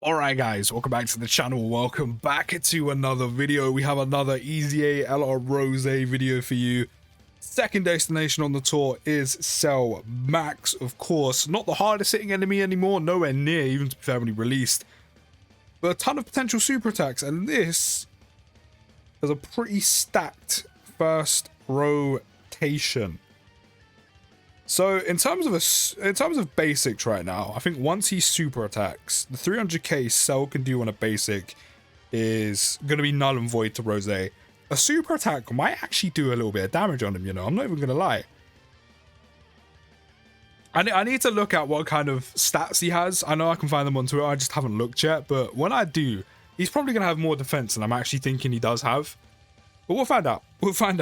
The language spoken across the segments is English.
Alright guys, welcome back to the channel. Welcome back to another video. We have another EZA LR Rose video for you. Second destination on the tour is Cell Max, of course. Not the hardest hitting enemy anymore, nowhere near, even to be fair when he released. But a ton of potential super attacks, and this is a pretty stacked first rotation. So in terms of basics right now, I think once he super attacks, the 300k Cell can do on a basic is going to be null and void to Rose. A super attack might actually do a little bit of damage on him, you know, I'm not even going to lie. I need to look at what kind of stats he has. I know I can find them on Twitter, I just haven't looked yet, but when I do, he's probably going to have more defense than I'm actually thinking he does have. But we'll find out. We'll find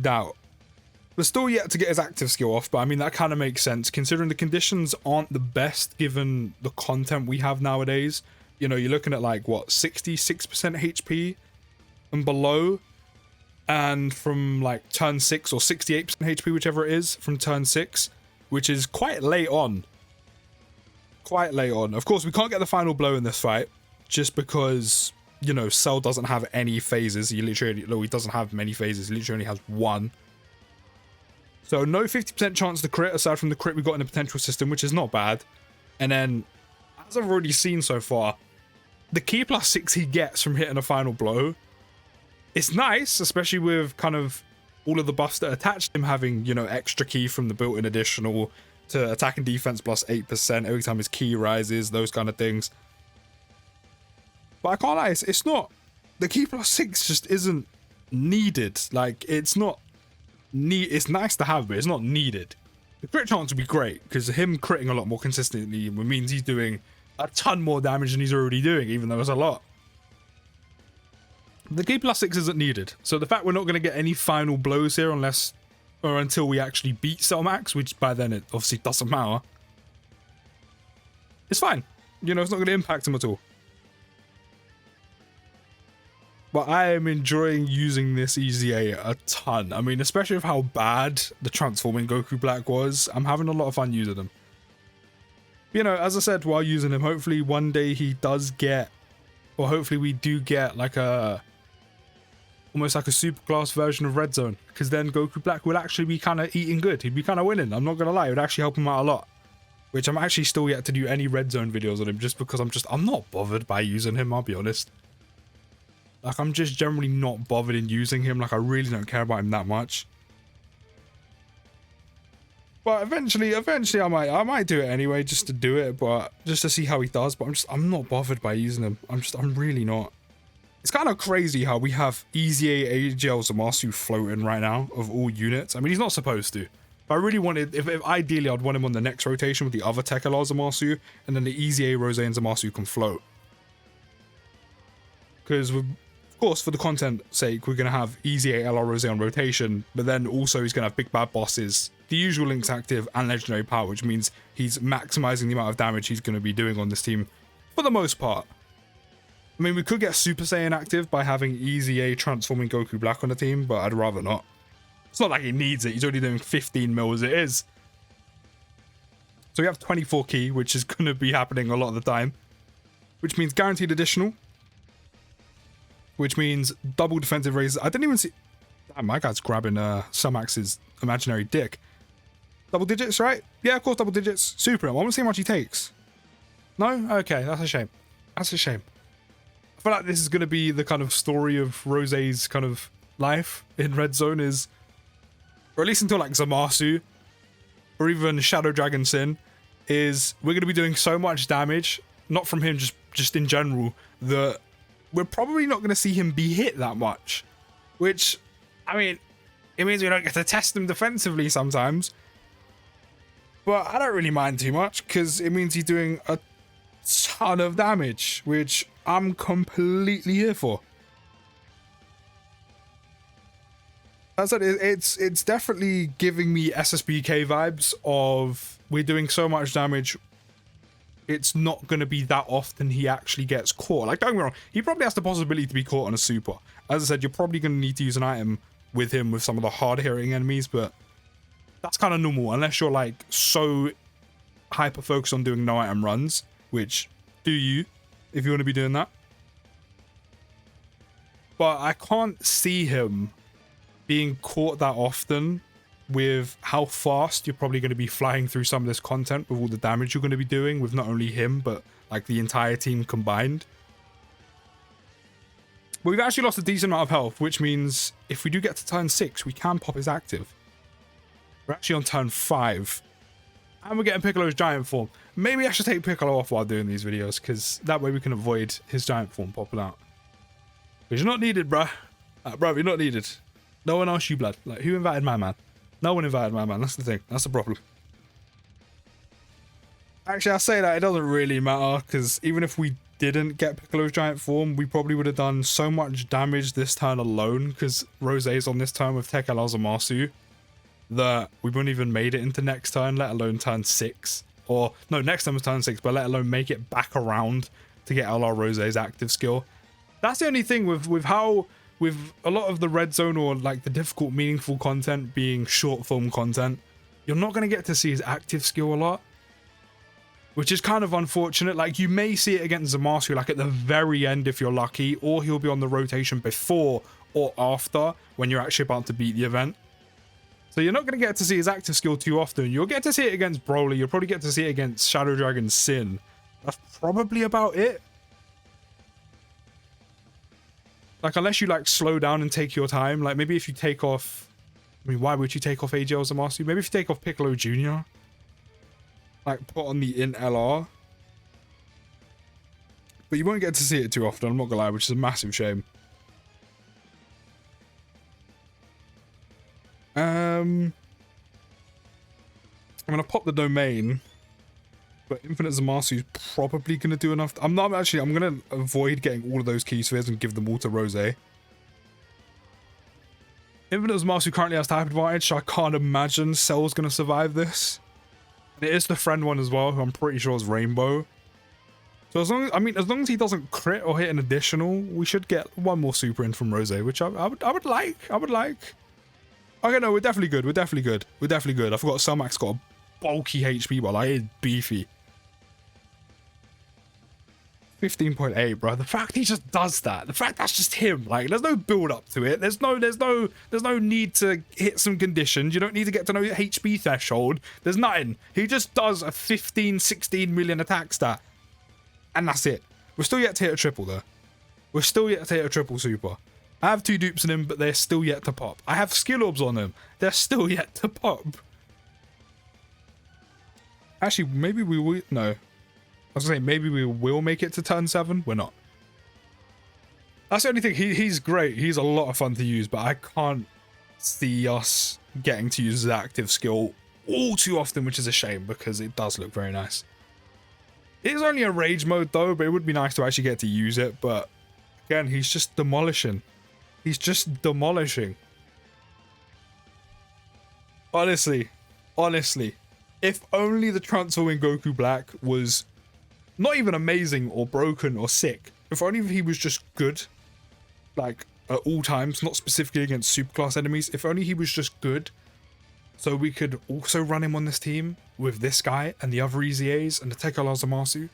out. We're still yet to get his active skill off, but I mean, that kind of makes sense considering the conditions aren't the best given the content we have nowadays. You know, you're looking at like, what, 66% HP and below, and from like turn 6 or 68% HP, whichever it is, from turn 6, which is quite late on. Quite late on. Of course, we can't get the final blow in this fight, just because, you know, Cell doesn't have any phases. He doesn't have many phases, he literally only has one. So no 50% chance to crit, aside from the crit we got in the potential system, which is not bad. And then, as I've already seen so far, the key +6 he gets from hitting a final blow, it's nice, especially with kind of all of the buffs that attach to him having, you know, extra key from the built-in additional to attack and defense +8% every time his key rises, those kind of things. But I can't lie, it's not, the key +6 just isn't needed. Like, it's nice to have, but it's not needed. The crit chance would be great because him critting a lot more consistently means he's doing a ton more damage than he's already doing, even though it's a lot. The key +6 isn't needed, so the fact we're not going to get any final blows here until we actually beat Cell Max, which by then it obviously doesn't matter, it's fine. You know, it's not going to impact him at all. But I am enjoying using this EZA a ton. I mean, especially with how bad the transforming Goku Black was, I'm having a lot of fun using him. You know, as I said while using him, hopefully one day he does get, or hopefully we do get like almost like a superclass version of Red Zone, because then Goku Black would actually be kind of eating good. He'd be kind of winning. I'm not going to lie, it would actually help him out a lot. Which I'm actually still yet to do any Red Zone videos on him, just because I'm not bothered by using him, I'll be honest. Like, I'm just generally not bothered in using him. Like, I really don't care about him that much. But eventually I might do it anyway, just to do it, but just to see how he does. But I'm not bothered by using him. I'm really not. It's kind of crazy how we have EZA AGL Zamasu floating right now of all units. I mean, he's not supposed to. But I really wanted, if ideally I'd want him on the next rotation with the other Tech LR Zamasu, and then the EZA Rose and Zamasu can float. Because of course, for the content sake, we're going to have EZA LR Rose on rotation, but then also he's going to have big bad bosses, the usual links active, and legendary power, which means he's maximizing the amount of damage he's going to be doing on this team for the most part. I mean, we could get Super Saiyan active by having EZA transforming Goku Black on the team, but I'd rather not. It's not like he needs it, he's already doing 15 mil as it is. So we have 24 key, which is going to be happening a lot of the time, which means guaranteed additional, which means double defensive raises. I didn't even see... Damn, my guy's grabbing Cell Max's imaginary dick. Double digits, right? Yeah, of course, double digits. Super. I want to see how much he takes. No? Okay, that's a shame. That's a shame. I feel like this is going to be the kind of story of Rose's kind of life in Red Zone is... Or at least until like Zamasu, or even Shadow Dragon Sin, is we're going to be doing so much damage, not from him, just in general, that we're probably not going to see him be hit that much. Which, I mean, it means we don't get to test him defensively sometimes. But I don't really mind too much, because it means he's doing a ton of damage, which I'm completely here for. As I said, it's definitely giving me SSBK vibes of we're doing so much damage, it's not going to be that often he actually gets caught. Like, don't get me wrong, he probably has the possibility to be caught on a super. As I said, you're probably going to need to use an item with him with some of the hard-hitting enemies, but that's kind of normal, unless you're, like, so hyper-focused on doing no-item runs. which do you if you want to be doing that. But I can't see him being caught that often with how fast you're probably going to be flying through some of this content with all the damage you're going to be doing with not only him, but like the entire team combined. But we've actually lost a decent amount of health, which means if we do get to turn 6, we can pop his active. We're actually on turn 5. And we're getting Piccolo's giant form. Maybe I should take Piccolo off while doing these videos, because that way we can avoid his giant form popping out. Because you're not needed, bruh. Bruh, you're not needed. No one asked you, blood. Like, who invited my man? No one invited my man. That's the thing. That's the problem. Actually, I say that it doesn't really matter, because even if we didn't get Piccolo's giant form, we probably would have done so much damage this turn alone, because Rosé's on this turn with Tech LR Zamasu, that we wouldn't even made it into next turn, let alone turn 6. Or, no, next turn was turn 6, but let alone make it back around to get LR Rosé's active skill. That's the only thing with how, with a lot of the red zone or like the difficult, meaningful content being short form content, you're not going to get to see his active skill a lot. Which is kind of unfortunate. Like, you may see it against Zamasu, like at the very end if you're lucky, or he'll be on the rotation before or after when you're actually about to beat the event. So you're not going to get to see his active skill too often. You'll get to see it against Broly. You'll probably get to see it against Shadow Dragon Sin. That's probably about it. Like, unless you, like, slow down and take your time. Like, maybe if you take off... I mean, why would you take off AGL Zamasu? Maybe if you take off Piccolo Jr., like, put on the int LR. But you won't get to see it too often, I'm not gonna lie, which is a massive shame. I'm gonna pop the domain, but Infinite Zamasu is probably gonna do enough. I'm gonna avoid getting all of those key spheres and give them all to Rosé. Infinite Zamasu currently has type advantage, so I can't imagine Cell's gonna survive this. And it is the friend one as well, who I'm pretty sure is Rainbow. So as long as he doesn't crit or hit an additional, we should get one more super in from Rosé, which I would like. Okay, no, we're definitely good. We're definitely good. I forgot Selmac's got a bulky HP bar. Like, it's beefy. 15.8, bro. The fact he just does that. The fact that's just him. Like, there's no build up to it. There's no need to hit some conditions. You don't need to get to know HP threshold. There's nothing. He just does a 15, 16 million attack stat. And that's it. We're still yet to hit a triple, though. We're still yet to hit a triple super. I have 2 dupes in him, but they're still yet to pop. I have skill orbs on him. They're still yet to pop. Actually, maybe we will... No. I was gonna say, maybe we will make it to turn 7. We're not. That's the only thing. He's great. He's a lot of fun to use, but I can't see us getting to use his active skill all too often, which is a shame because it does look very nice. It is only a rage mode though, but it would be nice to actually get to use it. But again, he's just demolishing. He's just demolishing. Honestly, if only the transforming Goku Black was not even amazing or broken or sick. If only he was just good, like at all times, not specifically against superclass enemies. If only he was just good, so we could also run him on this team with this guy and the other EZAs and the Tekala Zamasu.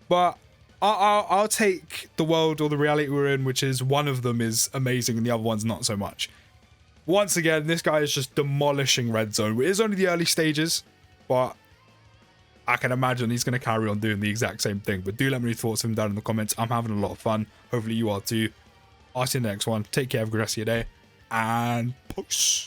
But I'll take the world or the reality we're in, which is one of them is amazing and the other one's not so much. Once again, this guy is just demolishing Red Zone. It is only the early stages, but I can imagine he's going to carry on doing the exact same thing. But do let me know your thoughts of him down in the comments. I'm having a lot of fun. Hopefully you are too. I'll see you in the next one. Take care. Have a good rest of your day. And peace.